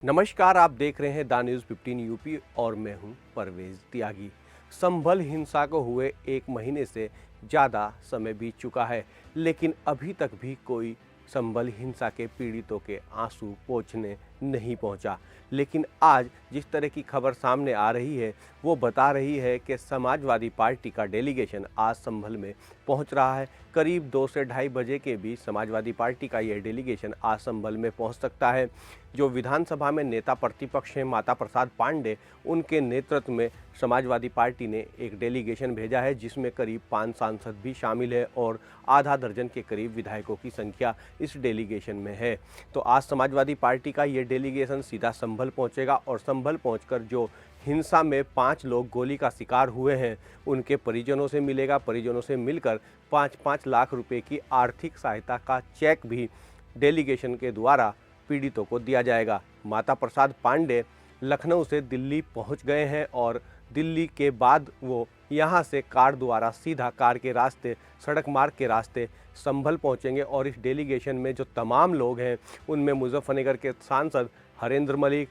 नमस्कार, आप देख रहे हैं द न्यूज़ 15 यूपी और मैं हूं परवेज त्यागी। संभल हिंसा को हुए 1 महीने से ज़्यादा समय बीत चुका है, लेकिन अभी तक भी कोई संभल हिंसा के पीड़ितों के आंसू पोंछने नहीं पहुंचा। लेकिन आज जिस तरह की खबर सामने आ रही है वो बता रही है कि समाजवादी पार्टी का डेलीगेशन आज संभल में पहुंच रहा है। करीब 2 से ढाई बजे के बीच समाजवादी पार्टी का यह डेलीगेशन आज संभल में पहुंच सकता है। जो विधानसभा में नेता प्रतिपक्ष हैं माता प्रसाद पांडे, उनके नेतृत्व में समाजवादी पार्टी ने एक डेलीगेशन भेजा है जिसमें करीब 5 सांसद भी शामिल है और आधा दर्जन के करीब विधायकों की संख्या इस डेलीगेशन में है। तो आज समाजवादी पार्टी का ये डेलीगेशन सीधा संभल पहुंचेगा और संभल पहुंचकर जो हिंसा में 5 लोग गोली का शिकार हुए हैं उनके परिजनों से मिलेगा। परिजनों से मिलकर 5-5 लाख रुपए की आर्थिक सहायता का चेक भी डेलीगेशन के द्वारा पीड़ितों को दिया जाएगा। माता प्रसाद पांडे लखनऊ से दिल्ली पहुंच गए हैं और दिल्ली के बाद वो यहां से कार द्वारा सीधा कार के रास्ते, सड़क मार्ग के रास्ते संभल पहुंचेंगे और इस डेलीगेशन में जो तमाम लोग हैं उनमें मुजफ्फरनगर के सांसद हरेंद्र मलिक,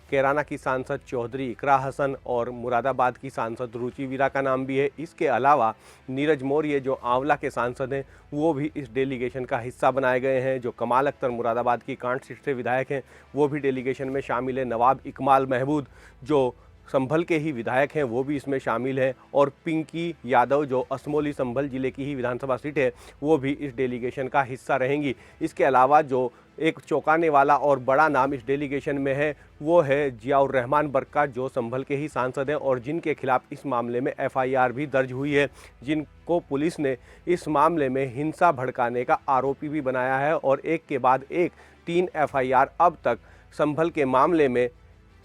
कैराना की सांसद चौधरी इकरा हसन और मुरादाबाद की सांसद रुचि वीरा का नाम भी है। इसके अलावा नीरज मौर्य जो आंवला के सांसद हैं वो भी इस डेलीगेशन का हिस्सा बनाए गए हैं। जो कमाल अख्तर मुरादाबाद की कांट सीट से विधायक हैं वो भी डेलीगेशन में शामिल है। नवाब इकमाल महमूद जो संभल के ही विधायक हैं वो भी इसमें शामिल हैं और पिंकी यादव जो असमोली संभल जिले की ही विधानसभा सीट है वो भी इस डेलीगेशन का हिस्सा रहेंगी। इसके अलावा जो एक चौंकाने वाला और बड़ा नाम इस डेलीगेशन में है वो है जियाउर रहमान बरका जो संभल के ही सांसद हैं और जिनके खिलाफ इस मामले में एफआईआर भी दर्ज हुई है, जिनको पुलिस ने इस मामले में हिंसा भड़काने का आरोपी भी बनाया है और एक के बाद एक 3 एफआईआर अब तक संभल के मामले में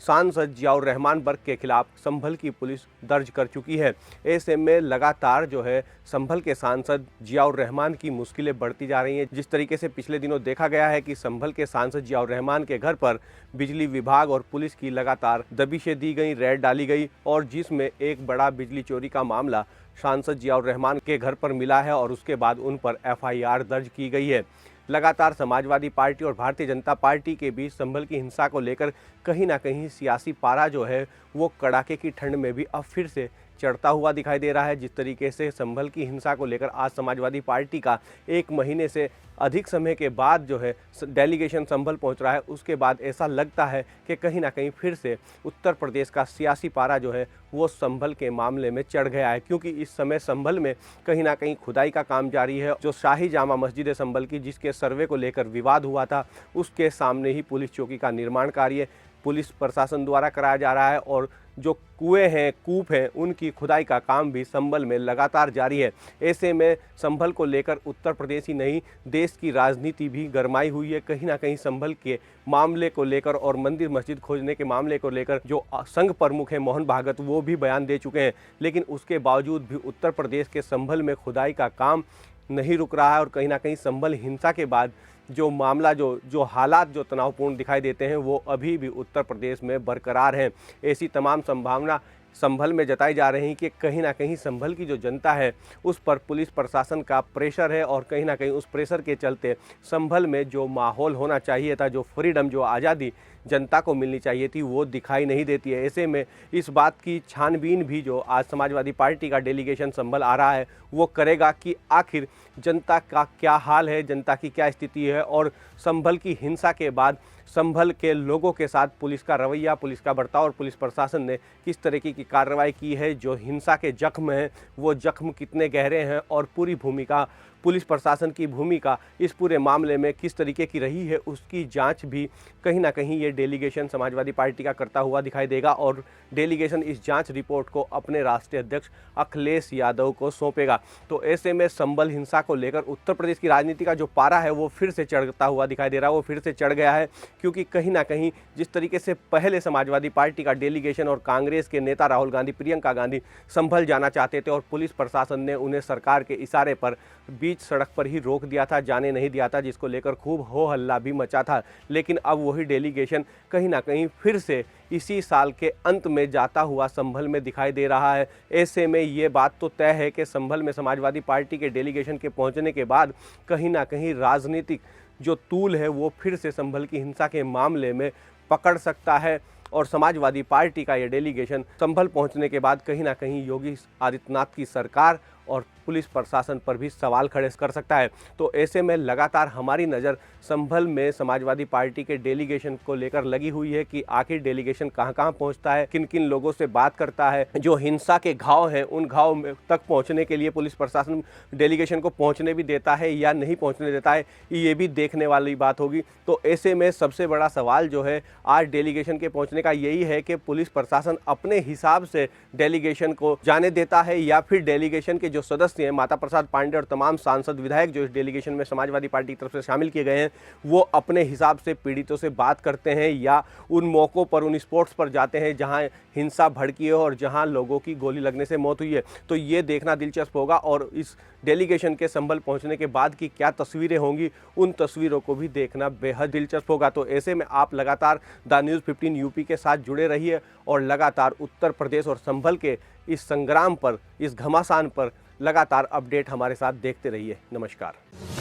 सांसद जियाउर रहमान बर्क के खिलाफ संभल की पुलिस दर्ज कर चुकी है। ऐसे में लगातार जो है संभल के सांसद जियाउर रहमान की मुश्किलें बढ़ती जा रही हैं। जिस तरीके से पिछले दिनों देखा गया है कि संभल के सांसद जियाउर रहमान के घर पर बिजली विभाग और पुलिस की लगातार दबिशें दी गई, रेड डाली गई और जिसमें एक बड़ा बिजली चोरी का मामला सांसद जियाउर रहमान के घर पर मिला है और उसके बाद उन पर एफआईआर दर्ज की गई है। लगातार समाजवादी पार्टी और भारतीय जनता पार्टी के बीच संभल की हिंसा को लेकर कहीं ना कहीं सियासी पारा जो है वो कड़ाके की ठंड में भी अब फिर से चढ़ता हुआ दिखाई दे रहा है। जिस तरीके से संभल की हिंसा को लेकर आज समाजवादी पार्टी का 1 महीने से अधिक समय के बाद जो है डेलीगेशन संभल पहुंच रहा है, उसके बाद ऐसा लगता है कि कहीं ना कहीं फिर से उत्तर प्रदेश का सियासी पारा जो है वो संभल के मामले में चढ़ गया है। क्योंकि इस समय संभल में कहीं ना कहीं खुदाई का काम जारी है। जो शाही जामा मस्जिद है संभल की, जिसके सर्वे को लेकर विवाद हुआ था, उसके सामने ही पुलिस चौकी का निर्माण कार्य पुलिस प्रशासन द्वारा कराया जा रहा है और जो कुएं हैं, कूप हैं, उनकी खुदाई का काम भी संभल में लगातार जारी है। ऐसे में संभल को लेकर उत्तर प्रदेश ही नहीं देश की राजनीति भी गरमाई हुई है। कहीं ना कहीं संभल के मामले को लेकर और मंदिर मस्जिद खोजने के मामले को लेकर जो संघ प्रमुख हैं मोहन भागवत वो भी बयान दे चुके हैं, लेकिन उसके बावजूद भी उत्तर प्रदेश के संभल में खुदाई का काम नहीं रुक रहा है और कहीं ना कहीं संभल हिंसा के बाद जो मामला जो हालात जो तनावपूर्ण दिखाई देते हैं वो अभी भी उत्तर प्रदेश में बरकरार हैं। ऐसी तमाम संभावना संभल में जताई जा रही कि कहीं ना कहीं संभल की जो जनता है उस पर पुलिस प्रशासन का प्रेशर है और कहीं ना कहीं उस प्रेशर के चलते संभल में जो माहौल होना चाहिए था, जो फ्रीडम, जो आज़ादी जनता को मिलनी चाहिए थी वो दिखाई नहीं देती है। ऐसे में इस बात की छानबीन भी जो आज समाजवादी पार्टी का डेलीगेशन संभल आ रहा है वो करेगा कि आखिर जनता का क्या हाल है, जनता की क्या स्थिति है और संभल की हिंसा के बाद संभल के लोगों के साथ पुलिस का रवैया, पुलिस का बर्ताव और पुलिस प्रशासन ने किस तरीके की कार्रवाई की है। जो हिंसा के जख्म हैं वो जख्म कितने गहरे हैं और पूरी भूमिका पुलिस प्रशासन की भूमिका इस पूरे मामले में किस तरीके की रही है उसकी जांच भी कहीं ना कहीं ये डेलीगेशन समाजवादी पार्टी का करता हुआ दिखाई देगा और डेलीगेशन इस जांच रिपोर्ट को अपने राष्ट्रीय अध्यक्ष अखिलेश यादव को सौंपेगा। तो ऐसे में संभल हिंसा को लेकर उत्तर प्रदेश की राजनीति का जो पारा है वो फिर से चढ़ता हुआ दिखाई दे रहा है, वो फिर से चढ़ गया है। क्योंकि कहीं ना कहीं जिस तरीके से पहले समाजवादी पार्टी का डेलीगेशन और कांग्रेस के नेता राहुल गांधी, प्रियंका गांधी संभल जाना चाहते थे और पुलिस प्रशासन ने उन्हें सरकार के इशारे पर बीच सड़क पर ही रोक दिया था, जाने नहीं दिया था, जिसको लेकर खूब हो हल्ला भी मचा था। लेकिन अब वही डेलीगेशन कहीं ना कहीं फिर से इसी साल के अंत में जाता हुआ संभल में दिखाई दे रहा है। ऐसे में ये बात तो तय है कि संभल में समाजवादी पार्टी के डेलीगेशन के पहुंचने के बाद कहीं ना कहीं राजनीतिक जो तूल है वो फिर से संभल की हिंसा के मामले में पकड़ सकता है। और समाजवादी पार्टी का ये डेलीगेशन संभल पहुंचने के बाद कहीं ना कहीं योगी आदित्यनाथ की सरकार और पुलिस प्रशासन पर भी सवाल खड़े कर सकता है। तो ऐसे में लगातार हमारी नज़र संभल में समाजवादी पार्टी के डेलीगेशन को लेकर लगी हुई है कि आखिर डेलीगेशन कहां कहां पहुंचता है, किन किन लोगों से बात करता है, जो हिंसा के घाव हैं उन घाव तक पहुंचने के लिए पुलिस प्रशासन डेलीगेशन को पहुंचने भी देता है या नहीं पहुंचने देता है, ये भी देखने वाली बात होगी। तो ऐसे में सबसे बड़ा सवाल जो है आज डेलीगेशन के पहुंचने का यही है कि पुलिस प्रशासन अपने हिसाब से डेलीगेशन को जाने देता है या फिर डेलीगेशन के जो सदस्य हैं, माता प्रसाद पांडे और तमाम सांसद विधायक जो इस डेलीगेशन में समाजवादी पार्टी की तरफ से शामिल किए गए हैं, वो अपने हिसाब से पीड़ितों से बात करते हैं या उन मौक़ों पर, उन स्पॉट्स पर जाते हैं जहां हिंसा भड़की है और जहां लोगों की गोली लगने से मौत हुई है। तो ये देखना दिलचस्प होगा और इस डेलीगेशन के संभल पहुंचने के बाद की क्या तस्वीरें होंगी, उन तस्वीरों को भी देखना बेहद दिलचस्प होगा। तो ऐसे में आप लगातार द न्यूज़ 15 यूपी के साथ जुड़े रहिए और लगातार उत्तर प्रदेश और संभल के इस संग्राम पर, इस घमासान पर लगातार अपडेट हमारे साथ देखते रहिए। नमस्कार।